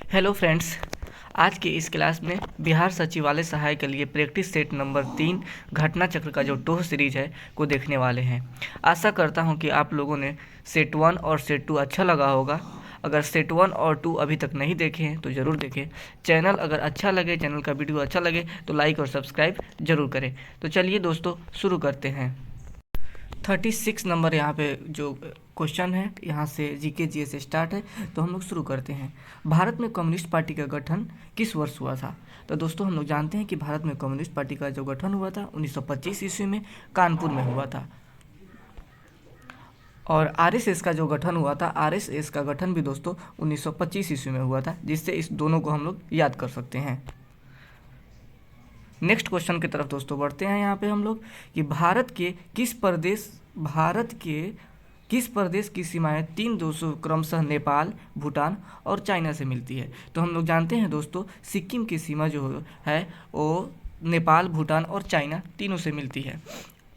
Hello friends, आज की इस क्लास में बिहार सचिवालय सहायक के लिए प्रैक्टिस सेट नंबर 3 घटना चक्र का जो टोह सीरीज है को देखने वाले हैं। आशा करता हूं कि आप लोगों ने सेट 1 और सेट 2 अच्छा लगा होगा। अगर सेट 1 और 2 अभी तक नहीं देखे हैं तो ज़रूर देखें। चैनल अगर अच्छा लगे, चैनल का वीडियो अच्छा लगे तो लाइक और सब्सक्राइब ज़रूर करें। तो चलिए दोस्तों शुरू करते हैं। 36 नंबर यहाँ पे जो क्वेश्चन है, यहाँ से जीके जीएस से स्टार्ट है। तो हम लोग शुरू करते हैं। भारत में कम्युनिस्ट पार्टी का गठन किस वर्ष हुआ था? तो दोस्तों हम लोग जानते हैं कि भारत में कम्युनिस्ट पार्टी का जो गठन हुआ था 1925 ईस्वी में कानपुर में हुआ था। और आरएसएस का जो गठन हुआ था, आरएसएस का गठन भी दोस्तों 1925 ईस्वी में हुआ था, जिससे इस दोनों को हम लोग याद कर सकते हैं। नेक्स्ट क्वेश्चन की तरफ दोस्तों बढ़ते हैं। यहाँ पे हम लोग कि भारत के किस प्रदेश की सीमाएं 3 देशों क्रमशः नेपाल, भूटान और चाइना से मिलती है? तो हम लोग जानते हैं दोस्तों, सिक्किम की सीमा जो है वो नेपाल, भूटान और चाइना तीनों से मिलती है।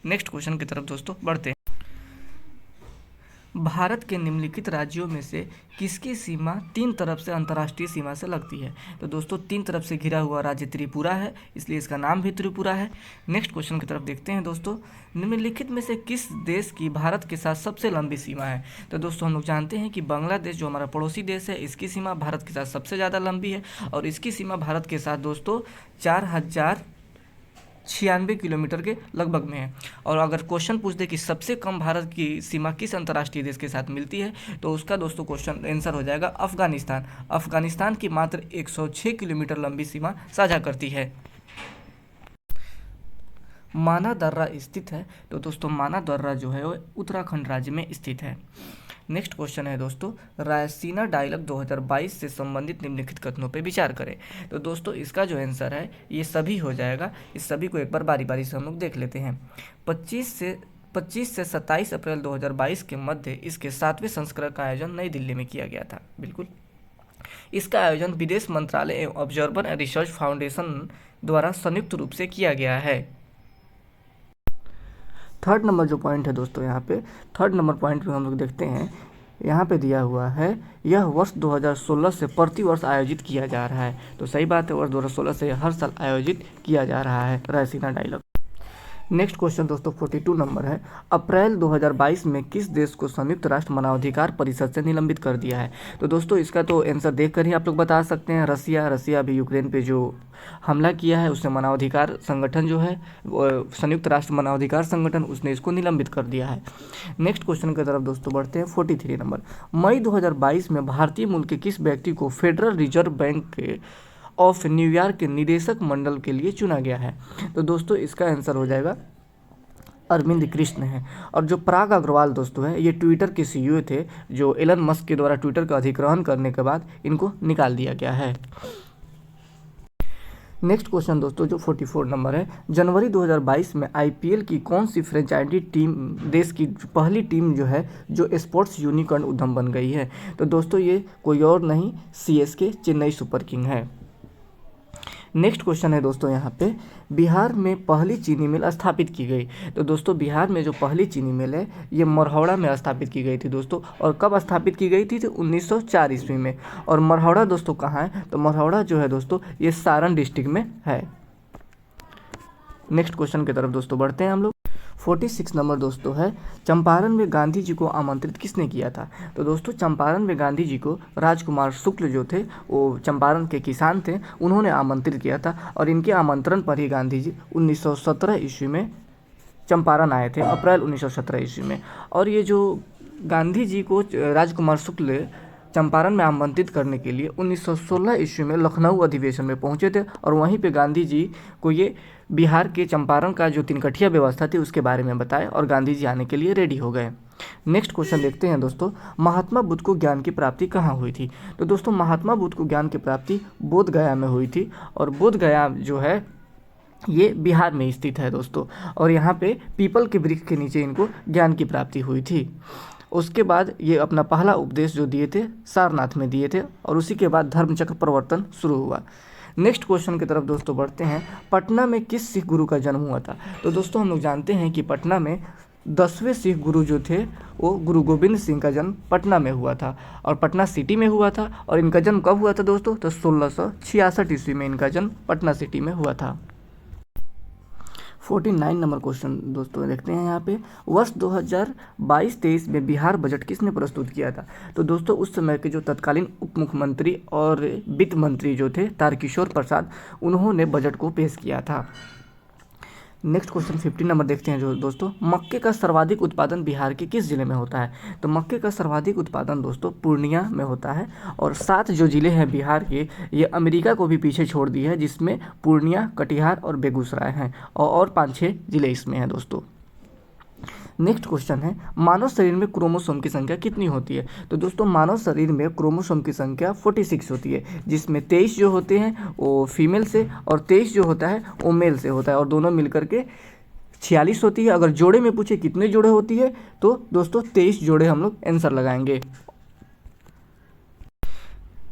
नेक्स्ट क्वेश्चन की तरफ दोस्तों बढ़ते हैं। भारत के निम्नलिखित राज्यों में से किसकी सीमा 3 तरफ से अंतर्राष्ट्रीय सीमा से लगती है? तो दोस्तों 3 तरफ से घिरा हुआ राज्य त्रिपुरा है, इसलिए इसका नाम भी त्रिपुरा है। नेक्स्ट क्वेश्चन की तरफ देखते हैं दोस्तों। निम्नलिखित में से किस देश की भारत के साथ सबसे लंबी सीमा है? तो दोस्तों हम लोग जानते हैं कि बांग्लादेश जो हमारा पड़ोसी देश है, इसकी सीमा भारत के साथ सबसे ज़्यादा लंबी है और इसकी सीमा भारत के साथ दोस्तों 4096 किलोमीटर के लगभग में है। और अगर क्वेश्चन पूछ दे कि सबसे कम भारत की सीमा किस अंतर्राष्ट्रीय देश के साथ मिलती है, तो उसका दोस्तों क्वेश्चन आंसर हो जाएगा अफगानिस्तान। अफगानिस्तान की मात्र 106 किलोमीटर लंबी सीमा साझा करती है। माना दर्रा स्थित है? तो दोस्तों माना दर्रा जो है वो उत्तराखंड राज्य में स्थित है। नेक्स्ट क्वेश्चन है दोस्तों, रायसीना डायलॉग 2022 से संबंधित निम्नलिखित कथनों पे विचार करें। तो दोस्तों इसका जो आंसर है ये सभी हो जाएगा। इस सभी को एक बार बारी बारी से हम लोग देख लेते हैं। 25 से 27 अप्रैल 2022 के मध्य इसके 7वें संस्करण का आयोजन नई दिल्ली में किया गया था। बिल्कुल, इसका आयोजन विदेश मंत्रालय एवं ऑब्जर्वर एंड रिसर्च फाउंडेशन द्वारा संयुक्त रूप से किया गया है। थर्ड नंबर जो पॉइंट है दोस्तों, यहाँ पे थर्ड नंबर पॉइंट पे हम लोग देखते हैं। यहाँ पे दिया हुआ है यह वर्ष 2016 से प्रति वर्ष आयोजित किया जा रहा है। तो सही बात है, वर्ष 2016 से हर साल आयोजित किया जा रहा है रायसीना डायलॉग। नेक्स्ट क्वेश्चन दोस्तों 42 नंबर है। अप्रैल 2022 में किस देश को संयुक्त राष्ट्र मानवाधिकार परिषद से निलंबित कर दिया है? तो दोस्तों इसका तो आंसर देखकर ही आप लोग बता सकते हैं, रसिया अभी यूक्रेन पे जो हमला किया है उसने मानवाधिकार संगठन जो है संयुक्त राष्ट्र मानवाधिकार संगठन, उसने इसको निलंबित कर दिया है। नेक्स्ट क्वेश्चन की तरफ दोस्तों बढ़ते हैं। 43 नंबर, मई 2022 में भारतीय मूल के किस व्यक्ति को फेडरल रिजर्व बैंक के ऑफ न्यूयॉर्क के निदेशक मंडल के लिए चुना गया है? तो दोस्तों इसका आंसर हो जाएगा अरविंद कृष्ण है। और जो पराग अग्रवाल दोस्तों है, ये ट्विटर के सीईओ थे, जो एलन मस्क के द्वारा ट्विटर का अधिग्रहण करने के बाद इनको निकाल दिया गया है। नेक्स्ट क्वेश्चन दोस्तों जो 44 नंबर है, जनवरी 2022 में आईपीएल की कौन सी फ्रेंचाइजी टीम देश की पहली टीम जो है जो स्पोर्ट्स यूनिकॉर्न उद्यम बन गई है? तो दोस्तों ये कोई और नहीं, सीएसके चेन्नई सुपर किंग है। नेक्स्ट क्वेश्चन है दोस्तों यहाँ पे, बिहार में पहली चीनी मिल स्थापित की गई। तो दोस्तों बिहार में जो पहली चीनी मिल है ये मरहौड़ा में स्थापित की गई थी दोस्तों। और कब स्थापित की गई थी? तो 1904 ईस्वी में। और मरहौड़ा दोस्तों कहाँ है? तो मरहौड़ा जो है दोस्तों ये सारण डिस्ट्रिक्ट में है। नेक्स्ट क्वेश्चन की तरफ दोस्तों बढ़ते हैं हम लोग। 46 नंबर दोस्तों है, चंपारण में गांधी जी को आमंत्रित किसने किया था? तो दोस्तों चंपारण में गांधी जी को राजकुमार शुक्ल जो थे, वो चंपारण के किसान थे, उन्होंने आमंत्रित किया था। और इनके आमंत्रण पर ही गांधी जी 1917 ईस्वी में चंपारण आए थे, अप्रैल 1917 ईस्वी में। और ये जो गांधी जी को राजकुमार शुक्ल चंपारण में आमंत्रित करने के लिए 1916 ईस्वी में लखनऊ अधिवेशन में पहुंचे थे। और वहीं पे गांधी जी को ये बिहार के चंपारण का जो तिनकठिया व्यवस्था थी उसके बारे में बताया और गांधी जी आने के लिए रेडी हो गए। नेक्स्ट क्वेश्चन देखते हैं दोस्तों, महात्मा बुद्ध को ज्ञान की प्राप्ति कहाँ हुई थी? तो दोस्तों महात्मा बुद्ध को ज्ञान की प्राप्ति बोध गया में हुई थी। और बोध गया जो है ये बिहार में स्थित है दोस्तों। और यहाँ पे पीपल के वृक्ष के नीचे इनको ज्ञान की प्राप्ति हुई थी। उसके बाद ये अपना पहला उपदेश जो दिए थे सारनाथ में दिए थे, और उसी के बाद धर्मचक्र प्रवर्तन शुरू हुआ। नेक्स्ट क्वेश्चन की तरफ दोस्तों बढ़ते हैं। पटना में किस सिख गुरु का जन्म हुआ था? तो दोस्तों हम लोग जानते हैं कि पटना में 10वें सिख गुरु जो थे वो गुरु गोविंद सिंह का जन्म पटना में हुआ था और पटना सिटी में हुआ था। और इनका जन्म कब हुआ था दोस्तों? तो 1666 ईस्वी में इनका जन्म पटना सिटी में हुआ था। 49 नंबर क्वेश्चन दोस्तों देखते हैं यहाँ पे, वर्ष 2022-23 में बिहार बजट किसने प्रस्तुत किया था? तो दोस्तों उस समय के जो तत्कालीन उप मुख्यमंत्री और वित्त मंत्री जो थे तारकिशोर प्रसाद, उन्होंने बजट को पेश किया था। नेक्स्ट क्वेश्चन 50 नंबर देखते हैं जो दोस्तों, मक्के का सर्वाधिक उत्पादन बिहार के किस जिले में होता है? तो मक्के का सर्वाधिक उत्पादन दोस्तों पूर्णिया में होता है। और 7 जो जिले हैं बिहार के, ये अमेरिका को भी पीछे छोड़ दी है, जिसमें पूर्णिया, कटिहार और बेगूसराय हैं और 5-6 जिले इसमें हैं दोस्तों। नेक्स्ट क्वेश्चन है, मानव शरीर में क्रोमोसोम की संख्या कितनी होती है? तो दोस्तों मानव शरीर में क्रोमोसोम की संख्या 46 होती है, जिसमें 23 जो होते हैं वो फीमेल से और 23 जो होता है वो मेल से होता है, और दोनों मिलकर के 46 होती है। अगर जोड़े में पूछे कितने जोड़े होती है तो दोस्तों 23 जोड़े हम लोग आंसर लगाएंगे।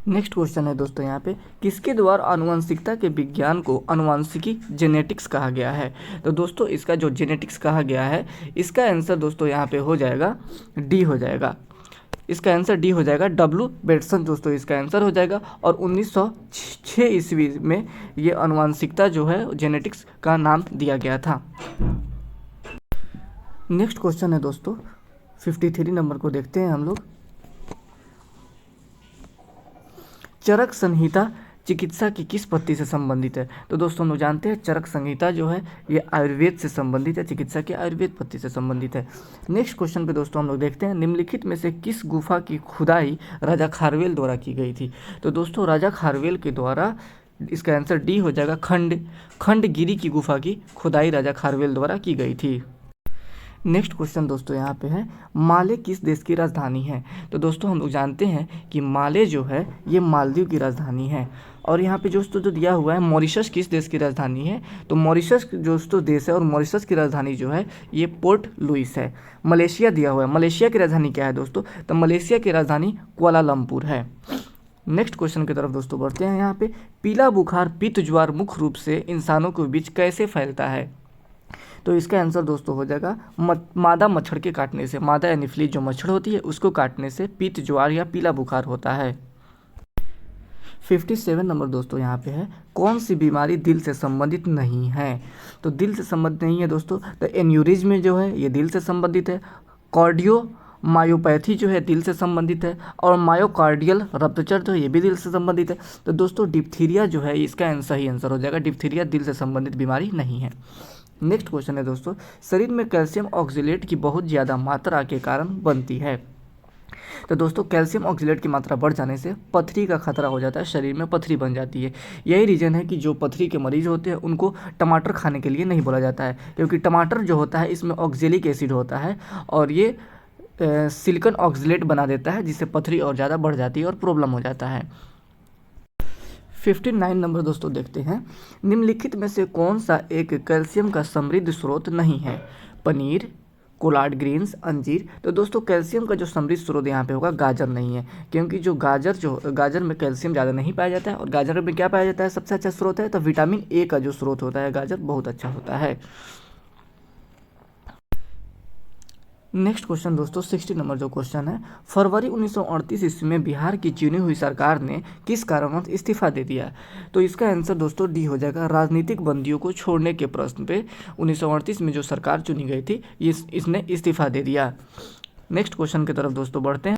नेक्स्ट क्वेश्चन है दोस्तों यहाँ पे, किसके द्वारा आनुवंशिकता के विज्ञान को आनुवंशिकी जेनेटिक्स कहा गया है? तो दोस्तों इसका जो जेनेटिक्स कहा गया है, इसका आंसर दोस्तों यहाँ पे हो जाएगा डी हो जाएगा। इसका आंसर डी हो जाएगा, डब्ल्यू बेटसन दोस्तों इसका आंसर हो जाएगा। और 1906 ईस्वी में ये आनुवंशिकता जो है जेनेटिक्स का नाम दिया गया था। नेक्स्ट क्वेश्चन है दोस्तों 53 नंबर को देखते हैं हम लोग, चरक संहिता चिकित्सा की किस पद्धति से संबंधित है? तो दोस्तों हम लोग जानते हैं चरक संहिता जो है ये आयुर्वेद से संबंधित है, चिकित्सा की आयुर्वेद पद्धति से संबंधित है। नेक्स्ट क्वेश्चन पे दोस्तों हम लोग देखते हैं, निम्नलिखित में से किस गुफा की खुदाई राजा खारवेल द्वारा की गई थी? तो दोस्तों राजा खारवेल के द्वारा, इसका आंसर डी हो जाएगा, खंडगिरी की गुफा की खुदाई राजा खारवेल द्वारा की गई थी। नेक्स्ट क्वेश्चन दोस्तों यहाँ पे है, माले किस देश की राजधानी है? तो दोस्तों हम लोग जानते हैं कि माले जो है ये मालदीव की राजधानी है। और यहाँ पे दोस्तों जो दिया हुआ है, मॉरिशस किस देश की राजधानी है? तो मॉरिशस दोस्तों देश है और मॉरिशस की राजधानी जो है ये पोर्ट लुइस है। मलेशिया दिया हुआ है, मलेशिया की राजधानी क्या है दोस्तों? तो मलेशिया की राजधानी कुआलालंपुर है। नेक्स्ट क्वेश्चन की तरफ दोस्तों बढ़ते हैं यहाँ पे, पीला बुखार पित्त ज्वार मुख्य रूप से इंसानों के बीच कैसे फैलता है? तो इसका आंसर दोस्तों हो जाएगा मादा मच्छर के काटने से। मादा एनीफिलीज जो मच्छर होती है उसको काटने से पित्त ज्वार या पीला बुखार होता है। 57 नंबर दोस्तों यहाँ पे है, कौन सी बीमारी दिल से संबंधित नहीं है? तो दिल से संबंधित नहीं है दोस्तों, तो एन्यूरिज्म जो है ये दिल से संबंधित है, कार्डियोमायोपैथी जो है दिल से संबंधित है, और मायोकार्डियल रक्तचाप जो है ये भी दिल से संबंधित है। तो दोस्तों डिप्थीरिया जो है इसका सही आंसर हो जाएगा, डिप्थीरिया दिल से संबंधित बीमारी नहीं है। नेक्स्ट क्वेश्चन है दोस्तों, शरीर में कैल्शियम ऑक्जेलेट की बहुत ज़्यादा मात्रा के कारण बनती है? तो दोस्तों कैल्शियम ऑक्जेलेट की मात्रा बढ़ जाने से पथरी का खतरा हो जाता है, शरीर में पथरी बन जाती है। यही रीज़न है कि जो पथरी के मरीज होते हैं उनको टमाटर खाने के लिए नहीं बोला जाता है, क्योंकि टमाटर जो होता है इसमें ऑक्जेलिक एसिड होता है और ये सिलिकॉन ऑक्जेलेट बना देता है, जिससे पथरी और ज़्यादा बढ़ जाती है और प्रॉब्लम हो जाता है। 59 नंबर दोस्तों देखते हैं, निम्नलिखित में से कौन सा एक कैल्शियम का समृद्ध स्रोत नहीं है? पनीर, कोलाड ग्रीन्स, अंजीर। तो दोस्तों कैल्शियम का जो समृद्ध स्रोत यहाँ पे होगा गाजर नहीं है, क्योंकि जो गाजर में कैल्शियम ज़्यादा नहीं पाया जाता है। और गाजर में क्या पाया जाता है सबसे अच्छा स्रोत है? तो विटामिन ए का जो स्रोत होता है गाजर बहुत अच्छा होता है। नेक्स्ट क्वेश्चन दोस्तों 60 नंबर जो क्वेश्चन है, फरवरी 1938 ईस्वी में बिहार की चुनी हुई सरकार ने किस कारणवश इस्तीफा दे दिया? तो इसका आंसर दोस्तों डी हो जाएगा, राजनीतिक बंदियों को छोड़ने के प्रश्न पे 1938 में जो सरकार चुनी गई थी इसने इस्तीफा दे दिया। नेक्स्ट क्वेश्चन की तरफ दोस्तों बढ़ते हैं।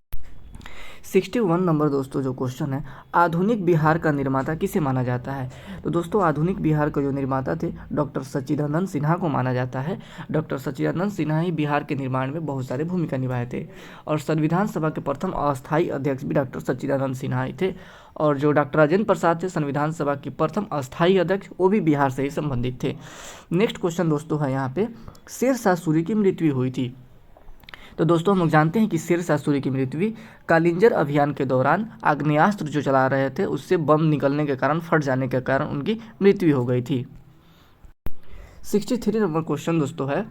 61 नंबर दोस्तों जो क्वेश्चन है, आधुनिक बिहार का निर्माता किसे माना जाता है? तो दोस्तों आधुनिक बिहार का जो निर्माता थे डॉक्टर सच्चिदानंद सिन्हा को माना जाता है। डॉक्टर सच्चिदानंद सिन्हा ही बिहार के निर्माण में बहुत सारे भूमिका निभाए थे। और संविधान सभा के प्रथम अस्थायी अध्यक्ष भी डॉक्टर सच्चिदानंद सिन्हा ही थे। और जो डॉक्टर राजेंद्र प्रसाद थे संविधान सभा के प्रथम अस्थायी अध्यक्ष, वो भी बिहार से ही संबंधित थे। नेक्स्ट क्वेश्चन दोस्तों है यहाँ पे, शेरशाह सूरी की मृत्यु हुई थी। तो दोस्तों हम लोग जानते हैं कि शेरशाह सूरी की मृत्यु कालिंजर अभियान के दौरान आग्नेयास्त्र जो चला रहे थे उससे बम निकलने के कारण, फट जाने के कारण उनकी मृत्यु हो गई थी। 63 नंबर क्वेश्चन दोस्तों है,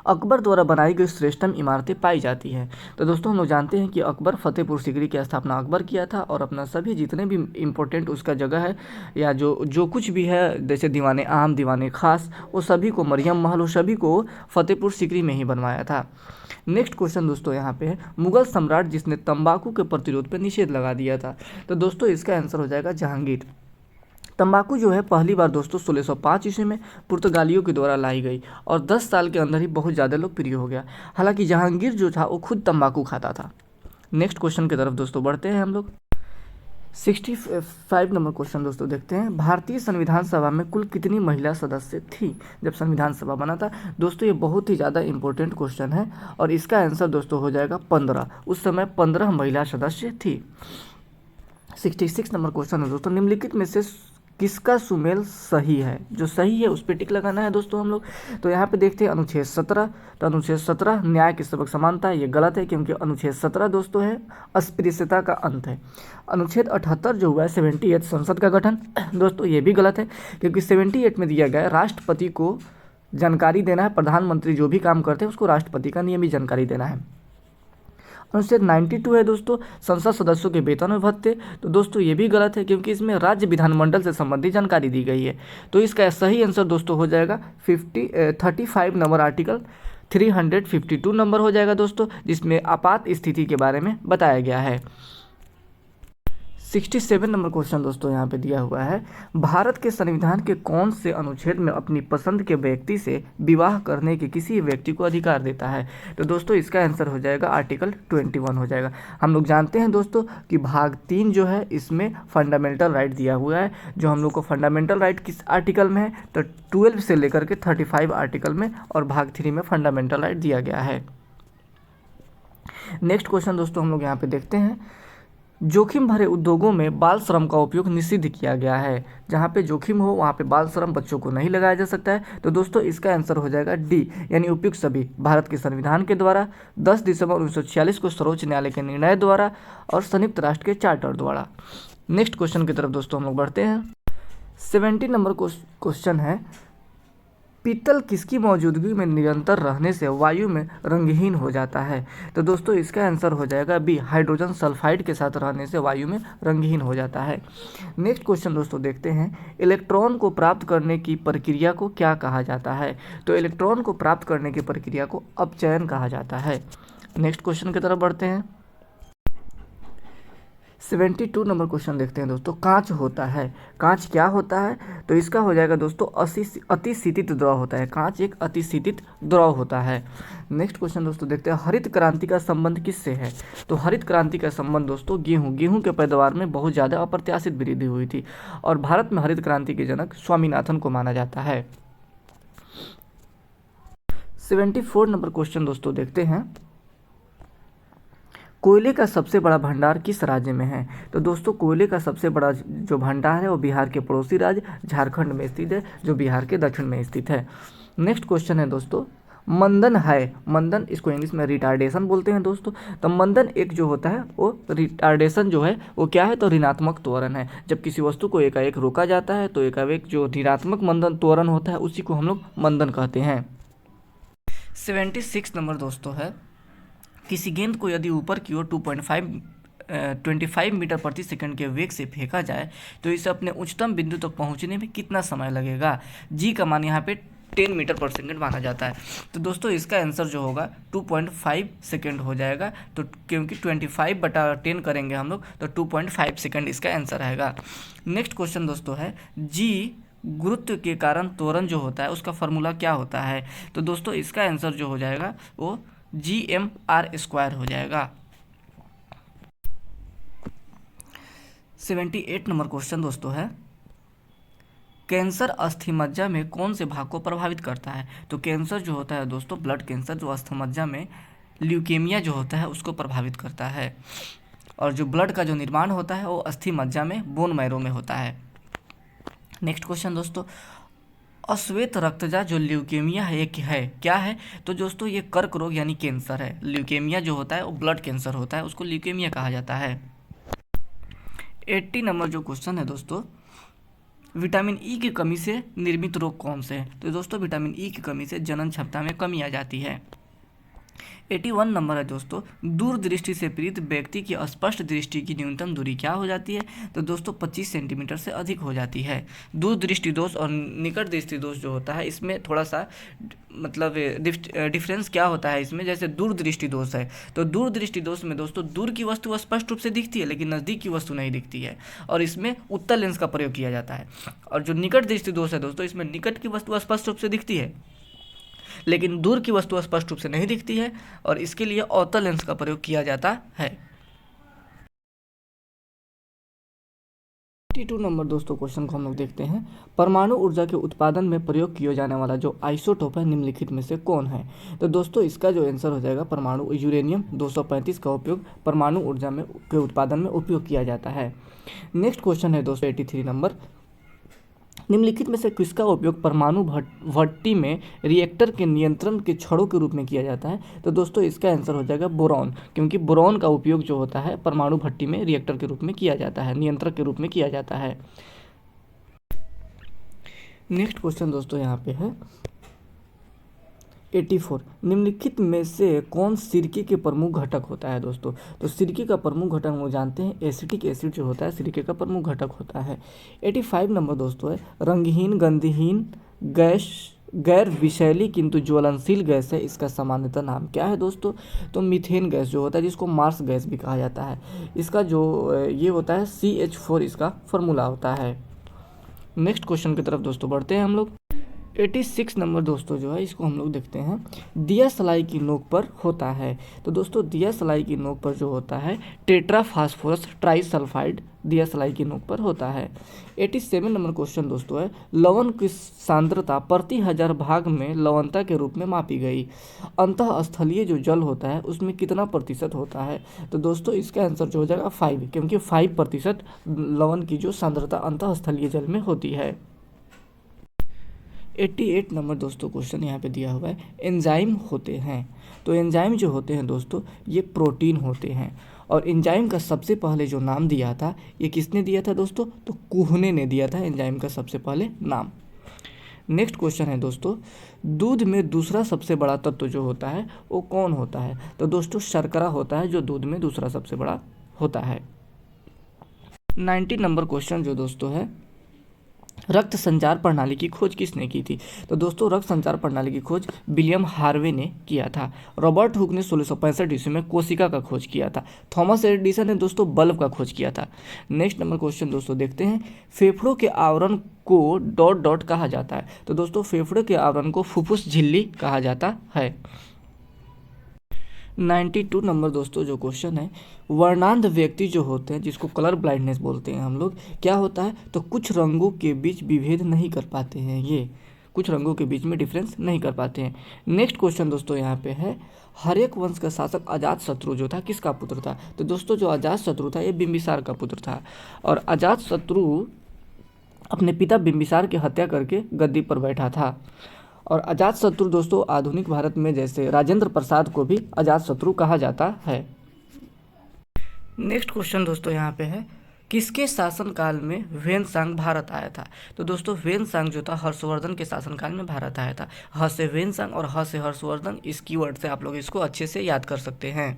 अकबर द्वारा बनाई गई श्रेष्ठतम इमारतें पाई जाती हैं। तो दोस्तों हम लोग जानते हैं कि अकबर फतेहपुर सीकरी की स्थापना अकबर किया था और अपना सभी जितने भी इम्पोर्टेंट उसका जगह है या जो जो कुछ भी है, जैसे दीवाने आम, दीवाने खास, वो सभी को, मरियम महल, वो सभी को फतेहपुर सीकरी में ही बनवाया था। नेक्स्ट क्वेश्चन दोस्तों यहाँ पे है, मुगल सम्राट जिसने तंबाकू के प्रतिरोध पर निषेध लगा दिया था। तो दोस्तों इसका आंसर हो जाएगा जहांगीर। तंबाकू जो है पहली बार दोस्तों 1605 ईस्वी में पुर्तगालियों के द्वारा लाई गई और 10 साल के अंदर ही बहुत ज़्यादा लोकप्रिय हो गया। हालांकि जहांगीर जो था वो खुद तंबाकू खाता था। नेक्स्ट क्वेश्चन की तरफ दोस्तों बढ़ते हैं हम लोग। 65 नंबर क्वेश्चन दोस्तों देखते हैं, भारतीय संविधान सभा में कुल कितनी महिला सदस्य थी जब संविधान सभा बना था। दोस्तों ये बहुत ही ज़्यादा इंपॉर्टेंट क्वेश्चन है और इसका आंसर दोस्तों हो जाएगा 15। उस समय 15 महिला सदस्य थी। 66 नंबर क्वेश्चन है दोस्तों, निम्नलिखित में से किसका सुमेल सही है। जो सही है उस पर टिक लगाना है दोस्तों हम लोग। तो यहाँ पे देखते हैं अनुच्छेद 17। तो अनुच्छेद 17 न्याय की सबक समानता, ये गलत है क्योंकि अनुच्छेद 17 दोस्तों है अस्पृश्यता का अंत है। अनुच्छेद 78 जो हुआ है 78 संसद का गठन, दोस्तों ये भी गलत है क्योंकि 78 में दिया गया है राष्ट्रपति को जानकारी देना है, प्रधानमंत्री जो भी काम करते हैं उसको राष्ट्रपति का नियमित जानकारी देना है। अनुच्छेद 92 है दोस्तों संसद सदस्यों के वेतन और भत्ते। तो दोस्तों ये भी गलत है क्योंकि इसमें राज्य विधानमंडल से संबंधित जानकारी दी गई है। तो इसका सही आंसर दोस्तों हो जाएगा 35 नंबर, आर्टिकल 352 नंबर हो जाएगा दोस्तों, जिसमें आपात स्थिति के बारे में बताया गया है। 67 नंबर क्वेश्चन दोस्तों यहाँ पे दिया हुआ है, भारत के संविधान के कौन से अनुच्छेद में अपनी पसंद के व्यक्ति से विवाह करने के किसी व्यक्ति को अधिकार देता है। तो दोस्तों इसका आंसर हो जाएगा आर्टिकल 21 हो जाएगा। हम लोग जानते हैं दोस्तों कि भाग 3 जो है इसमें फंडामेंटल राइट दिया हुआ है। जो हम लोग को फंडामेंटल राइट किस आर्टिकल में है, तो 12 से लेकर के 35 आर्टिकल में, और भाग 3 में फंडामेंटल राइट दिया गया है। नेक्स्ट क्वेश्चन दोस्तों हम लोग यहाँ पे देखते हैं, जोखिम भरे उद्योगों में बाल श्रम का उपयोग निषिद्ध किया गया है। जहाँ पे जोखिम हो वहाँ पे बाल श्रम बच्चों को नहीं लगाया जा सकता है। तो दोस्तों इसका आंसर हो जाएगा डी, यानी उपयुक्त सभी, भारत के संविधान के द्वारा, 10 दिसंबर 1946 को सर्वोच्च न्यायालय के निर्णय द्वारा और संयुक्त राष्ट्र के चार्टर द्वारा। नेक्स्ट क्वेश्चन की तरफ दोस्तों हम लोग बढ़ते हैं। 70 नंबर क्वेश्चन है, पीतल किसकी मौजूदगी में निरंतर रहने से वायु में रंगहीन हो जाता है। तो दोस्तों इसका आंसर हो जाएगा बी, हाइड्रोजन सल्फाइड के साथ रहने से वायु में रंगहीन हो जाता है। नेक्स्ट क्वेश्चन दोस्तों देखते हैं, इलेक्ट्रॉन को प्राप्त करने की प्रक्रिया को क्या कहा जाता है। तो इलेक्ट्रॉन को प्राप्त करने की प्रक्रिया को अपचयन कहा जाता है। नेक्स्ट क्वेश्चन की तरफ बढ़ते हैं। 72 नंबर क्वेश्चन देखते हैं दोस्तों, कांच होता है, कांच क्या होता है। तो इसका हो जाएगा दोस्तों अतिशीतित द्रव होता है। कांच एक अतिशीतित द्रव होता है। नेक्स्ट क्वेश्चन दोस्तों देखते हैं, हरित क्रांति का संबंध किससे है। तो हरित क्रांति का संबंध दोस्तों गेहूं के पैदावार में बहुत ज़्यादा अप्रत्याशित वृद्धि हुई थी और भारत में हरित क्रांति के जनक स्वामीनाथन को माना जाता है। 74 नंबर क्वेश्चन दोस्तों देखते हैं, कोयले का सबसे बड़ा भंडार किस राज्य में है। तो दोस्तों कोयले का सबसे बड़ा जो भंडार है वो बिहार के पड़ोसी राज्य झारखंड में स्थित है, जो बिहार के दक्षिण में स्थित है। नेक्स्ट क्वेश्चन है दोस्तों, मंदन है, मंदन इसको इंग्लिश में रिटार्डेशन बोलते हैं दोस्तों। तो मंदन एक जो होता है वो रिटार्डेशन जो है वो क्या है, तो ऋणात्मक त्वरण है। जब किसी वस्तु को एकाएक रोका जाता है तो एकाएक जो ऋणात्मक मंदन त्वरण होता है उसी को हम लोग मंदन कहते हैं। 76 नंबर दोस्तों है, किसी गेंद को यदि ऊपर की ओर 25 मीटर प्रति सेकंड के वेग से फेंका जाए तो इसे अपने उच्चतम बिंदु तक पहुंचने में कितना समय लगेगा। जी का मान यहाँ पे 10 मीटर पर सेकंड माना जाता है। तो दोस्तों इसका आंसर जो होगा 2.5 सेकंड हो जाएगा। तो क्योंकि 25/10 करेंगे हम लोग तो 2.5 सेकंड इसका आंसर रहेगा। नेक्स्ट क्वेश्चन दोस्तों है, जी गुरुत्व के कारण त्वरण जो होता है उसका फॉर्मूला क्या होता है। तो दोस्तों इसका आंसर जो हो जाएगा वो GmR² हो जाएगा। 78 नंबर क्वेश्चन दोस्तों है, कैंसर अस्थिमज्जा में कौन से भाग को प्रभावित करता है। तो कैंसर जो होता है दोस्तों, ब्लड कैंसर जो अस्थिमज्जा में ल्यूकेमिया जो होता है उसको प्रभावित करता है, और जो ब्लड का जो निर्माण होता है वो अस्थिमज्जा में बोन मैरो में होता है। नेक्स्ट क्वेश्चन दोस्तों, अश्वेत रक्तजा जो ल्यूकेमिया है क्या है। तो दोस्तों ये कर्क रोग यानी कैंसर है। ल्यूकेमिया जो होता है वो ब्लड कैंसर होता है, उसको ल्यूकेमिया कहा जाता है। 80 नंबर जो क्वेश्चन है दोस्तों, विटामिन ई की कमी से निर्मित रोग कौन से हैं? तो दोस्तों विटामिन ई की कमी से जनन क्षमता में कमी आ जाती है। 81 नंबर है दोस्तों, दूरदृष्टि से पीड़ित व्यक्ति की स्पष्ट दृष्टि की न्यूनतम दूरी क्या हो जाती है? तो दोस्तों 25 सेंटीमीटर से अधिक हो जाती है। दूरदृष्टि दोष और निकट दृष्टि दोष जो होता है इसमें थोड़ा सा मतलब डिफरेंस क्या होता है इसमें, जैसे दूरदृष्टि दोष है तो दूरदृष्टि दोष में दोस्तों दूर की वस्तु स्पष्ट रूप से दिखती है लेकिन नज़दीक की वस्तु नहीं दिखती है, और इसमें उत्तल लेंस का प्रयोग किया जाता है। और जो निकट दृष्टि दोष है दोस्तों, इसमें निकट की वस्तु स्पष्ट रूप से दिखती है लेकिन दूर की वस्तु स्पष्ट रूप से नहीं दिखती है, और इसके लिए अवतल लेंस का प्रयोग किया जाता है। 82 नंबर दोस्तों क्वेश्चन को हम लोग देखते हैं। परमाणु ऊर्जा के उत्पादन में प्रयोग किया जाने वाला जो आइसोटोप है निम्नलिखित में से कौन है? तो दोस्तों इसका जो आंसर हो जाएगा परमाणु यूरेनियम 235 का उपयोग परमाणु ऊर्जा में के उत्पादन में उपयोग किया जाता है। नेक्स्ट क्वेश्चन है दोस्तों 83 नंबर, निम्नलिखित में से किसका उपयोग परमाणु भट्टी में रिएक्टर के नियंत्रण के छड़ों के रूप में किया जाता है? तो दोस्तों इसका आंसर हो जाएगा बोरॉन, क्योंकि बोरॉन का उपयोग जो होता है परमाणु भट्टी में रिएक्टर के रूप में किया जाता है, नियंत्रक के रूप में किया जाता है। नेक्स्ट क्वेश्चन दोस्तों यहाँ पे है 84, निम्नलिखित में से कौन सिरके के प्रमुख घटक होता है? दोस्तों तो सिरके का प्रमुख घटक वो जानते हैं एसिटिक एसिड जो होता है सिरके का प्रमुख घटक होता है। 85 नंबर दोस्तों है, रंगहीन गंधहीन गैस गैर विषैली किंतु ज्वलनशील गैस है, इसका सामान्यतः नाम क्या है? दोस्तों तो मीथेन गैस जो होता है जिसको मार्स गैस भी कहा जाता है, इसका जो ये होता है CH4 इसका फॉर्मूला होता है। नेक्स्ट क्वेश्चन की तरफ दोस्तों बढ़ते हैं हम लोग। 86 नंबर दोस्तों जो है इसको हम लोग देखते हैं, दिया सलाई की नोक पर होता है। तो दोस्तों दिया सलाई की नोक पर जो होता है टेट्रा फास्फोरस ट्राइसल्फाइड दिया सलाई की नोक पर होता है। 87 नंबर क्वेश्चन दोस्तों है, लवण की सांद्रता प्रति 1000 भाग में लवणता के रूप में मापी गई अंतःस्थलीय जो जल होता है उसमें कितना प्रतिशत होता है? तो दोस्तों इसका आंसर जो हो जाएगा 5, क्योंकि 5% लवण की जो सांद्रता अंतःस्थलीय जल में होती है। 88 नंबर दोस्तों क्वेश्चन यहाँ पे दिया हुआ है, एंजाइम होते हैं। तो एंजाइम जो होते हैं दोस्तों ये प्रोटीन होते हैं, और एंजाइम का सबसे पहले जो नाम दिया था ये किसने दिया था दोस्तों? तो कुहने ने दिया था एंजाइम का सबसे पहले नाम। नेक्स्ट क्वेश्चन है दोस्तों, दूध में दूसरा सबसे बड़ा तत्व जो होता है वो कौन होता है? तो दोस्तों शर्करा होता है जो दूध में दूसरा सबसे बड़ा होता है। 90 नंबर क्वेश्चन जो दोस्तों है, रक्त संचार प्रणाली की खोज किसने की थी? तो दोस्तों रक्त संचार प्रणाली की खोज विलियम हार्वे ने किया था। रॉबर्ट हुक ने 1665 ईस्वी में कोशिका का खोज किया था। थॉमस एडिसन ने दोस्तों बल्ब का खोज किया था। नेक्स्ट नंबर क्वेश्चन दोस्तों देखते हैं, फेफड़ों के आवरण को डॉट डॉट कहा जाता है। तो दोस्तों फेफड़ों के आवरण को फुफ्फुस झिल्ली कहा जाता है। 92 नंबर दोस्तों जो क्वेश्चन है, वर्णांध व्यक्ति जो होते हैं जिसको कलर ब्लाइंडनेस बोलते हैं हम लोग, क्या होता है? तो कुछ रंगों के बीच विभेद नहीं कर पाते हैं, ये कुछ रंगों के बीच में डिफरेंस नहीं कर पाते हैं। नेक्स्ट क्वेश्चन दोस्तों यहाँ पे है, हर्यक वंश का शासक अजातशत्रु जो था किसका पुत्र था? तो दोस्तों जो अजातशत्रु था ये बिंबिसार का पुत्र था, और अजातशत्रु अपने पिता बिंबिसार की हत्या करके गद्दी पर बैठा था। और अजातशत्रु दोस्तों आधुनिक भारत में जैसे राजेंद्र प्रसाद को भी अजातशत्रु कहा जाता है। नेक्स्ट क्वेश्चन दोस्तों यहाँ पे है, किसके शासनकाल में ह्वेनसांग भारत आया था? तो दोस्तों ह्वेनसांग जो था हर्षवर्धन के शासनकाल में भारत आया था। ह से ह्वेनसांग और ह से हर्षवर्धन, इस कीवर्ड से आप लोग इसको अच्छे से याद कर सकते हैं।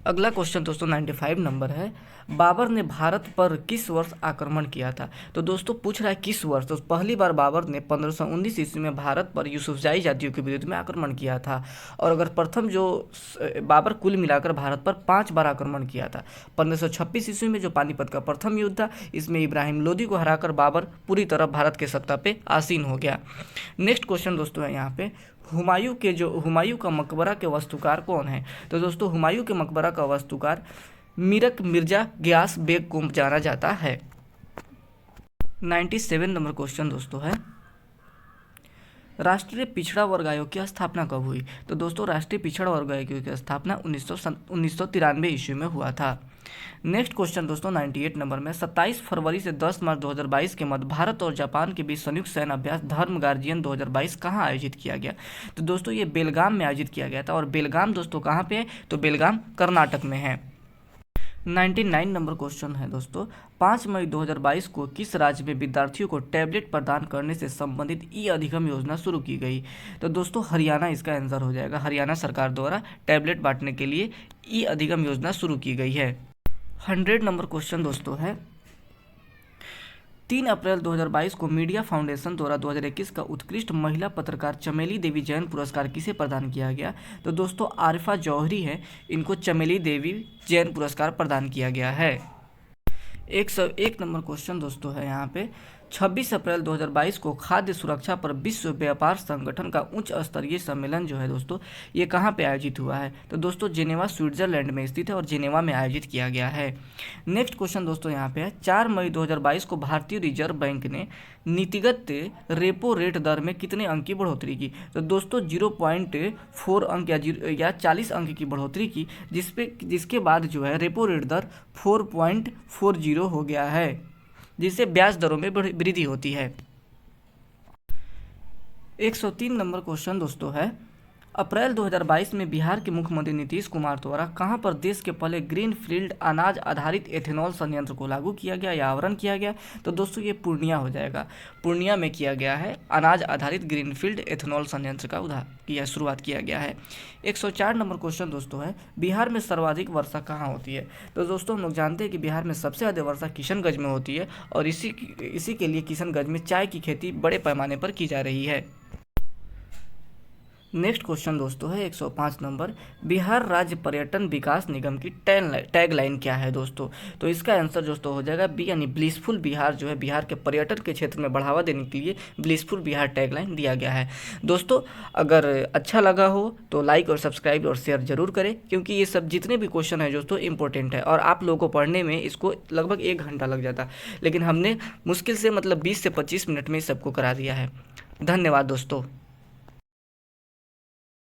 अगला क्वेश्चन दोस्तों 95 नंबर है, बाबर ने भारत पर किस वर्ष आक्रमण किया था? तो दोस्तों पूछ रहा है किस वर्ष। तो पहली बार बाबर ने 1519 ईस्वी में भारत पर यूसुफजाई जातियों के विरुद्ध में आक्रमण किया था। और अगर प्रथम जो बाबर कुल मिलाकर भारत पर 5 बार आक्रमण किया था। 1526 ईस्वी में जो पानीपत का प्रथम युद्ध था, इसमें इब्राहिम लोदी को हराकर बाबर पूरी तरह भारत के सत्ता पे आसीन हो गया। नेक्स्ट क्वेश्चन दोस्तों है यहाँ पे, हुमायूं का मकबरा के वास्तुकार कौन है? तो दोस्तों हुमायूं के मकबरा का वास्तुकार मीरक मिर्जा गियास बेग को जाना जाता है। 97 नंबर क्वेश्चन दोस्तों है, राष्ट्रीय पिछड़ा वर्ग आयोग की स्थापना कब हुई? तो दोस्तों राष्ट्रीय पिछड़ा वर्ग आयोग की स्थापना 1993 ईस्वी में हुआ था। नेक्स्ट क्वेश्चन दोस्तों 98 नंबर में, 27 फरवरी से 10 मार्च 2022 के मध्य भारत और जापान के बीच संयुक्त सैन्य अभ्यास धर्म गार्जियन 2022 कहाँ आयोजित किया गया? तो दोस्तों ये बेलगाम में आयोजित किया गया था। और बेलगाम दोस्तों कहाँ पे है? तो बेलगाम कर्नाटक में है। 99 नंबर क्वेश्चन है दोस्तों, 5 मई 2022 को किस राज्य में विद्यार्थियों को टैबलेट प्रदान करने से संबंधित ई अधिगम योजना शुरू की गई? तो दोस्तों हरियाणा इसका आंसर हो जाएगा। हरियाणा सरकार द्वारा टैबलेट बांटने के लिए ई अधिगम योजना शुरू की गई है। 100 नंबर क्वेश्चन दोस्तों है, 3 अप्रैल 2022 को मीडिया फाउंडेशन द्वारा 2021 का उत्कृष्ट महिला पत्रकार चमेली देवी जैन पुरस्कार किसे प्रदान किया गया? तो दोस्तों आरिफा जौहरी है, इनको चमेली देवी जैन पुरस्कार प्रदान किया गया है। 101 नंबर क्वेश्चन दोस्तों है यहाँ पे, 26 अप्रैल 2022 को खाद्य सुरक्षा पर विश्व व्यापार संगठन का उच्च स्तरीय सम्मेलन जो है दोस्तों, ये कहाँ पे आयोजित हुआ है? तो दोस्तों जेनेवा स्विट्जरलैंड में स्थित है और जेनेवा में आयोजित किया गया है। नेक्स्ट क्वेश्चन दोस्तों यहाँ पे है, 4 मई 2022 को भारतीय रिजर्व बैंक ने नीतिगत रेपो रेट दर में कितने अंक की बढ़ोतरी की? तो दोस्तों 0.4 अंक या 40 अंक की बढ़ोतरी की, जिसके बाद जो है रेपो रेट दर 4.40 हो गया है, जिससे ब्याज दरों में वृद्धि होती है। 103 नंबर क्वेश्चन दोस्तों है, अप्रैल 2022 में बिहार के मुख्यमंत्री नीतीश कुमार द्वारा कहां पर देश के पहले ग्रीनफील्ड अनाज आधारित एथेनॉल संयंत्र को लागू किया गया या आवरण किया गया? तो दोस्तों ये पूर्णिया हो जाएगा। पूर्णिया में किया गया है अनाज आधारित ग्रीनफील्ड एथेनॉल संयंत्र का शुरुआत किया गया है। 104 नंबर क्वेश्चन दोस्तों है, बिहार में सर्वाधिक वर्षा कहाँ होती है? तो दोस्तों हम लोग जानते हैं कि बिहार में सबसे ज़्यादा वर्षा किशनगंज में होती है और इसी के लिए किशनगंज में चाय की खेती बड़े पैमाने पर की जा रही है। नेक्स्ट क्वेश्चन दोस्तों है 105 नंबर, बिहार राज्य पर्यटन विकास निगम की टैगलाइन क्या है दोस्तों? तो इसका आंसर दोस्तों हो जाएगा बी, यानी ब्लिसफुल बिहार जो है बिहार के पर्यटन के क्षेत्र में बढ़ावा देने के लिए ब्लिसफुल बिहार टैगलाइन दिया गया है। दोस्तों अगर अच्छा लगा हो तो लाइक और सब्सक्राइब और शेयर जरूर करें, क्योंकि ये सब जितने भी क्वेश्चन है दोस्तों इंपॉर्टेंट है और आप लोगों को पढ़ने में इसको लगभग 1 घंटा लग जाता, लेकिन हमने मुश्किल से 20 से 25 मिनट में सबको करा दिया है। धन्यवाद दोस्तों।